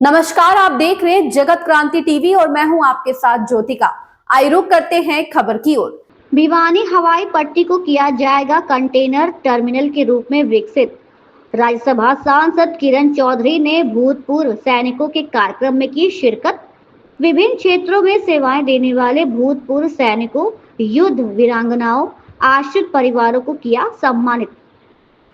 नमस्कार, आप देख रहे हैं जगत क्रांति टीवी और मैं हूं आपके साथ ज्योतिका। आइए रुक करते हैं खबर की ओर। भिवानी हवाई पट्टी को किया जाएगा कंटेनर टर्मिनल के रूप में विकसित। राज्यसभा सांसद किरण चौधरी ने भूतपूर्व सैनिकों के कार्यक्रम में की शिरकत। विभिन्न क्षेत्रों में सेवाएं देने वाले भूतपूर्व सैनिकों, युद्ध वीरांगनाओं, आश्रित परिवारों को किया सम्मानित।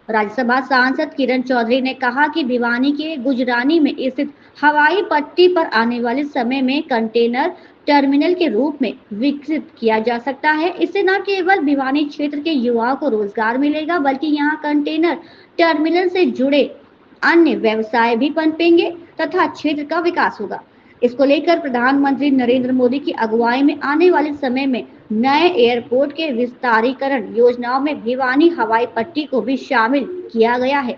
राज्यसभा सांसद किरण चौधरी ने कहा कि भिवानी के गुजरानी में स्थित हवाई पट्टी पर आने वाले समय में कंटेनर टर्मिनल के रूप में विकसित किया जा सकता है। इससे न केवल भिवानी क्षेत्र के युवाओं को रोजगार मिलेगा, बल्कि यहाँ कंटेनर टर्मिनल से जुड़े अन्य व्यवसाय भी पनपेंगे तथा क्षेत्र का विकास होगा। इसको लेकर प्रधानमंत्री नरेंद्र मोदी की अगुवाई में आने वाले समय में नए एयरपोर्ट के विस्तारीकरण योजनाओं में भिवानी हवाई पट्टी को भी शामिल किया गया है।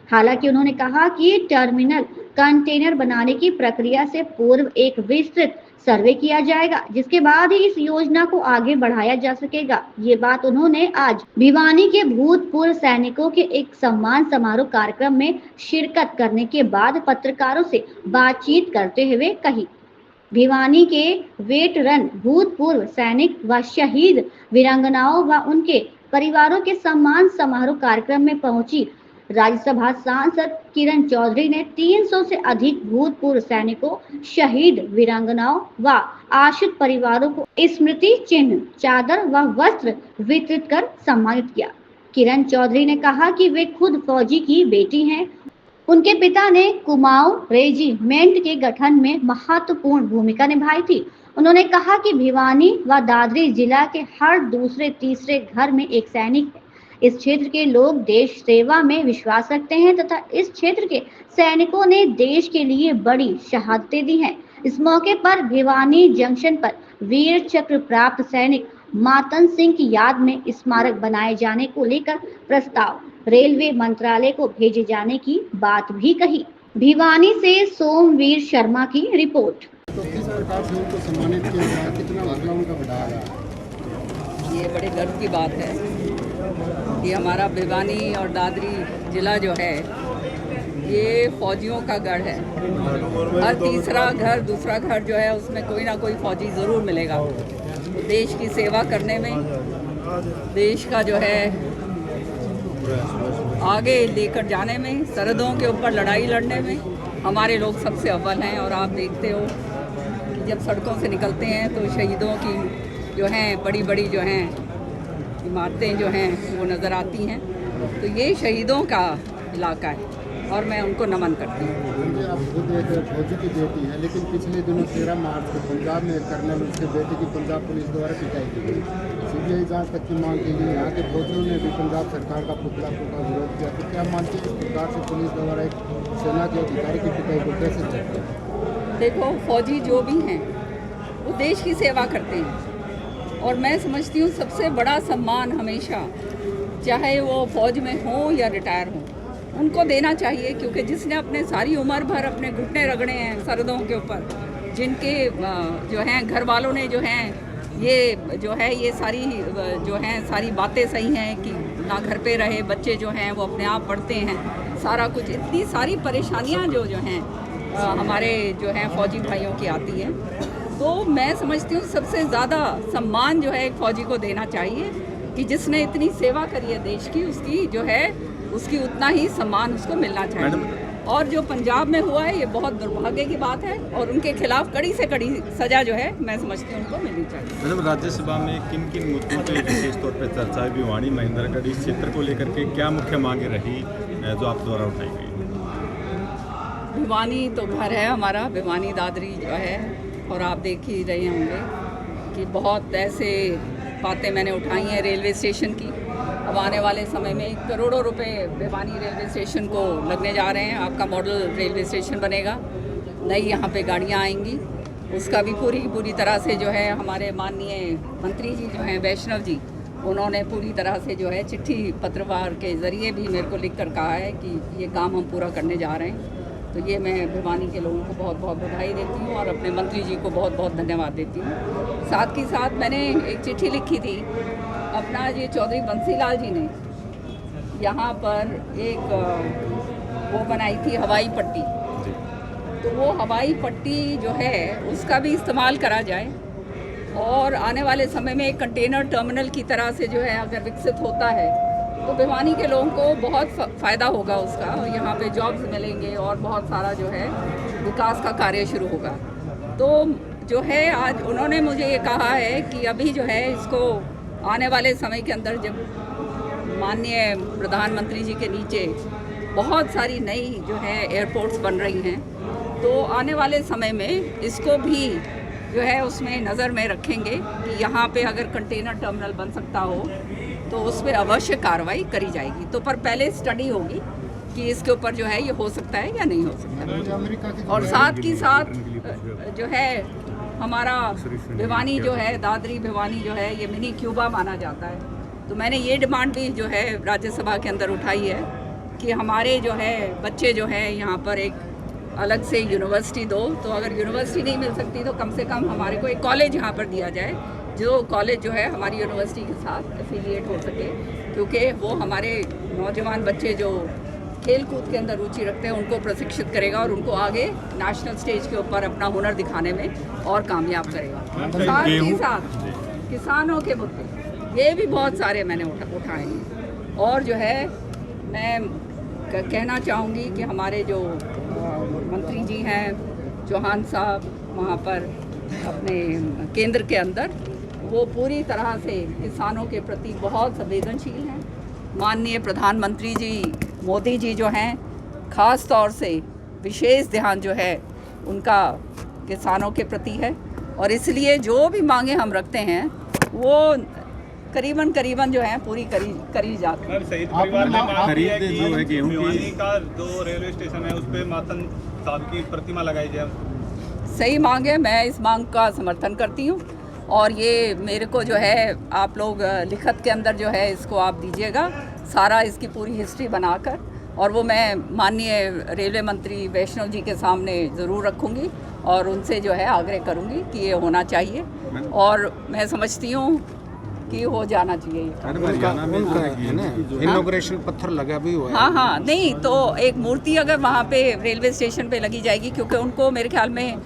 हालांकि उन्होंने कहा कि टर्मिनल कंटेनर बनाने की प्रक्रिया से पूर्व एक विस्तृत सर्वे किया जाएगा, जिसके बाद ही इस योजना को आगे बढ़ाया जा सकेगा। ये बात उन्होंने आज भिवानी के भूतपूर्व सैनिकों के एक सम्मान समारोह कार्यक्रम में शिरकत करने के बाद पत्रकारों से बातचीत करते हुए कही। भिवानी के वेटरन भूतपूर्व सैनिक व शहीद वीरांगनाओं व उनके परिवारों के सम्मान समारोह कार्यक्रम में पहुंची राज्यसभा सांसद किरण चौधरी ने 300 से अधिक भूतपूर्व सैनिकों, शहीद वीरांगनाओं व आश्रित परिवारों को स्मृति चिन्ह, चादर व वस्त्र वितरित कर सम्मानित किया। किरण चौधरी ने कहा कि वे खुद फौजी की बेटी हैं। उनके पिता ने कुमाऊं रेजिमेंट के गठन में महत्वपूर्ण भूमिका निभाई थी। उन्होंने कहा कि भिवानी व दादरी जिला के हर दूसरे तीसरे घर में एक सैनिक है। इस क्षेत्र के लोग देश सेवा में विश्वास रखते हैं तथा इस क्षेत्र के सैनिकों ने देश के लिए बड़ी शहादतें दी हैं। इस मौके पर भिवानी जंक्शन पर वीर चक्र प्राप्त सैनिक मातन सिंह की याद में स्मारक बनाए जाने को लेकर प्रस्ताव रेलवे मंत्रालय को भेजे जाने की बात भी कही। भिवानी से सोमवीर शर्मा की रिपोर्ट। तो किस प्रकार से उनको सम्मानित किया गया, कितना हौसला उनका बढ़ाया गया? ये बड़े गर्व की बात है कि हमारा भिवानी और दादरी जिला जो है ये फौजियों का गढ़ है। हर तीसरा घर, दूसरा घर जो है उसमें कोई ना कोई फौजी ज़रूर मिलेगा। देश की सेवा करने में, देश का जो है आगे लेकर जाने में, सरहदों के ऊपर लड़ाई लड़ने में हमारे लोग सबसे अव्वल हैं। और आप देखते हो कि जब सड़कों से निकलते हैं तो शहीदों की जो हैं बड़ी बड़ी जो हैं इमारतें जो हैं वो नज़र आती हैं। तो ये शहीदों का इलाका है और मैं उनको नमन करती हूँ। आप खुद एक फौजी की बेटी है, लेकिन पिछले दिनों 13 मार्च को पंजाब में एक कर्नल उसके बेटे की पंजाब पुलिस द्वारा पिटाई की गई। सीबीआई जांच तक की मांग के लिए यहाँ के फौजियों ने भी पंजाब सरकार का पुतला फूंका, विरोध किया। तो क्या मानते हैं इस प्रकार से पुलिस द्वारा एक सेना के अधिकारी की पिटाई को कैसे देखते हैं? देखो, फौजी जो भी हैं वो देश की सेवा करते हैं और मैं समझती हूँ सबसे बड़ा सम्मान हमेशा, चाहे वो फौज में हो या रिटायर हो, उनको देना चाहिए। क्योंकि जिसने अपने सारी उम्र भर अपने घुटने रगड़े हैं सरहदों के ऊपर, जिनके जो हैं घर वालों ने जो हैं ये जो है ये सारी जो हैं सारी बातें सही हैं कि ना घर पे रहे, बच्चे जो हैं वो अपने आप पढ़ते हैं, सारा कुछ, इतनी सारी परेशानियां जो हैं हमारे जो हैं फौजी भाइयों की आती हैं। तो मैं समझती हूँ सबसे ज़्यादा सम्मान जो है एक फ़ौजी को देना चाहिए कि जिसने इतनी सेवा करी है देश की, उसकी जो है उसकी उतना ही सम्मान उसको मिलना चाहिए। और जो पंजाब में हुआ है ये बहुत दुर्भाग्य की बात है और उनके खिलाफ कड़ी से कड़ी सज़ा जो है मैं समझती हूँ उनको मिलनी चाहिए। मैडम, राज्यसभा में किन किन मुद्दों पर विशेष तौर पर चर्चा है? भिवानी महेंद्रगढ़ इस क्षेत्र को लेकर के क्या मुख्य मांगे रही जो आप द्वारा उठाई गई? भिवानी तो घर है हमारा, भिवानी दादरी जो है, और आप देख ही रहे होंगे कि बहुत ऐसे बातें मैंने उठाई हैं रेलवे स्टेशन की। अब आने वाले समय में करोड़ों रुपए भिवानी रेलवे स्टेशन को लगने जा रहे हैं। आपका मॉडल रेलवे स्टेशन बनेगा, नई यहाँ पे गाड़ियाँ आएंगी, उसका भी पूरी तरह से जो है हमारे माननीय मंत्री जी जो हैं वैष्णव जी, उन्होंने पूरी तरह से जो है चिट्ठी पत्रवार के ज़रिए भी मेरे को लिख कर कहा है कि ये काम हम पूरा करने जा रहे हैं। तो ये मैं भिवानी के लोगों को बहुत बहुत बधाई देती हूँ और अपने मंत्री जी को बहुत बहुत धन्यवाद देती हूँ। साथ ही साथ मैंने एक चिट्ठी लिखी थी अपना ये चौधरी बंसीलाल जी ने यहाँ पर एक वो बनाई थी हवाई पट्टी, तो वो हवाई पट्टी जो है उसका भी इस्तेमाल करा जाए और आने वाले समय में एक कंटेनर टर्मिनल की तरह से जो है अगर विकसित होता है तो भिवानी के लोगों को बहुत फ़ायदा होगा उसका। यहाँ पे जॉब्स मिलेंगे और बहुत सारा जो है विकास का कार्य शुरू होगा। तो जो है आज उन्होंने मुझे ये कहा है कि अभी जो है इसको आने वाले समय के अंदर जब माननीय प्रधानमंत्री जी के नीचे बहुत सारी नई जो है एयरपोर्ट्स बन रही हैं, तो आने वाले समय में इसको भी जो है उसमें नज़र में रखेंगे कि यहाँ पे अगर कंटेनर टर्मिनल बन सकता हो तो उस पर अवश्य कार्रवाई करी जाएगी। तो पर पहले स्टडी होगी कि इसके ऊपर जो है ये हो सकता है या नहीं हो सकता। और साथ ही साथ जो है हमारा भिवानी जो है दादरी भिवानी जो है ये मिनी क्यूबा माना जाता है। तो मैंने ये डिमांड भी जो है राज्यसभा के अंदर उठाई है कि हमारे जो है बच्चे जो है यहाँ पर एक अलग से यूनिवर्सिटी दो। तो अगर यूनिवर्सिटी नहीं मिल सकती तो कम से कम हमारे को एक कॉलेज यहाँ पर दिया जाए, जो कॉलेज जो है हमारी यूनिवर्सिटी के साथ एफिलिएट हो सके, क्योंकि वो हमारे नौजवान बच्चे जो खेल कूद के अंदर रुचि रखते हैं उनको प्रशिक्षित करेगा और उनको आगे नेशनल स्टेज के ऊपर अपना हुनर दिखाने में और कामयाब करेगा। साथ ही साथ किसानों के मुद्दे ये भी बहुत सारे मैंने उठाए हैं। और जो है मैं कहना चाहूँगी कि हमारे जो मंत्री जी हैं चौहान साहब वहाँ पर अपने केंद्र के अंदर वो पूरी तरह से किसानों के प्रति बहुत संवेदनशील हैं। माननीय प्रधानमंत्री जी मोदी जी जो हैं ख़ास तौर से विशेष ध्यान जो है उनका किसानों के प्रति है और इसलिए जो भी मांगे हम रखते हैं वो करीबन जो है पूरी करी जाती है। शहीद परिवार ने खरीद जो है गेहूं की का जो रेलवे स्टेशन है उस पे मातन साहब की प्रतिमा लगाई जाए। सही मांग है, मैं इस मांग का समर्थन करती हूँ और ये मेरे को जो है आप लोग लिखत के अंदर जो है इसको आप दीजिएगा सारा इसकी पूरी हिस्ट्री बनाकर, और वो मैं माननीय रेलवे मंत्री वैष्णव जी के सामने ज़रूर रखूँगी और उनसे जो है आग्रह करूँगी कि ये होना चाहिए और मैं समझती हूँ कि हो जाना चाहिए। इनॉग्रेशन पत्थर लगा भी हुआ है। हाँ नहीं तो एक मूर्ति अगर वहाँ पे रेलवे स्टेशन पे लगी जाएगी, क्योंकि उनको मेरे ख्याल में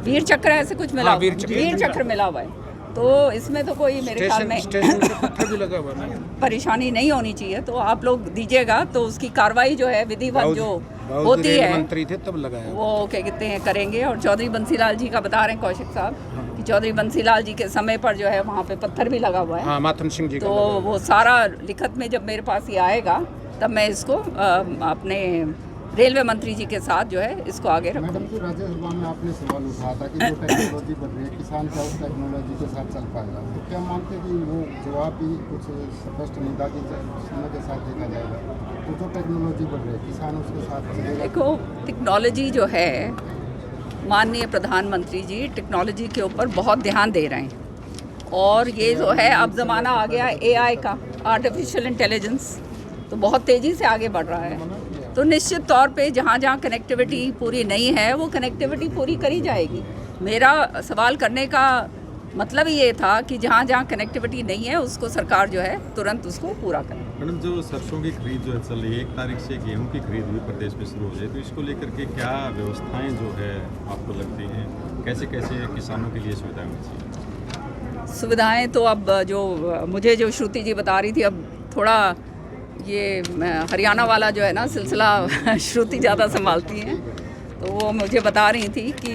वीर चक्र ऐसे कुछ मिला, वीर चक्र मिला हुआ है, तो इसमें तो कोई मेरे ख्याल में पत्थर भी लगा हुआ है, परेशानी नहीं होनी चाहिए। तो आप लोग दीजिएगा तो उसकी कार्रवाई जो है विधिवत जो होती है मंत्री थे तब लगाया वो क्या कहते हैं करेंगे। और चौधरी बंसीलाल जी का बता रहे हैं कौशिक साहब कि चौधरी बंसीलाल जी के समय पर जो है वहाँ पे पत्थर भी लगा हुआ है। हाँ, मातन सिंह जी तो वो सारा लिखत में जब मेरे पास ये आएगा तब मैं इसको अपने रेलवे मंत्री जी के साथ जो है इसको आगे रखूँगा। मैडम जी राज्यसभा में आपने सवाल उठाया था कि जो टेक्नोलॉजी बढ़ रही है किसान क्या उस टेक्नोलॉजी के साथ चल पाएगा, तो क्या मानते हैं कि वो जवाब भी कुछ स्पष्ट नहीं था कि समय के साथ देखा जाएगा, तो जो टेक्नोलॉजी बढ़ रही है किसान उसके साथ चलेगा? देखो टेक्नोलॉजी जो है माननीय प्रधानमंत्री जी टेक्नोलॉजी के ऊपर बहुत ध्यान दे रहे हैं और ये जो है अब ज़माना आ गया AI का, आर्टिफिशियल इंटेलिजेंस तो बहुत तेज़ी से आगे बढ़ रहा है। तो निश्चित तौर पे जहाँ जहाँ कनेक्टिविटी पूरी नहीं है वो कनेक्टिविटी पूरी करी जाएगी। मेरा सवाल करने का मतलब ये था कि जहाँ जहाँ कनेक्टिविटी नहीं है उसको सरकार जो है तुरंत उसको पूरा करे। मैडम जो सरसों की खरीद जो है चल रही है 1 तारीख से गेहूं की खरीद भी प्रदेश में शुरू हो जाए, तो इसको लेकर के क्या व्यवस्थाएं जो है आपको लगती हैं, कैसे कैसे किसानों के लिए सुविधाएं मिल सकती? सुविधाएं तो अब जो मुझे जो श्रुति जी बता रही थी, अब थोड़ा ये हरियाणा वाला जो है ना सिलसिला श्रुति ज़्यादा संभालती हैं, तो वो मुझे बता रही थी कि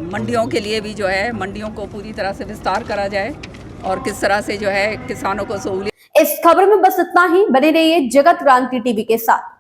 मंडियों के लिए भी जो है मंडियों को पूरी तरह से विस्तार करा जाए और किस तरह से जो है किसानों को सहूलियत। इस खबर में बस इतना ही। बने रहिए जगत क्रांति टीवी के साथ।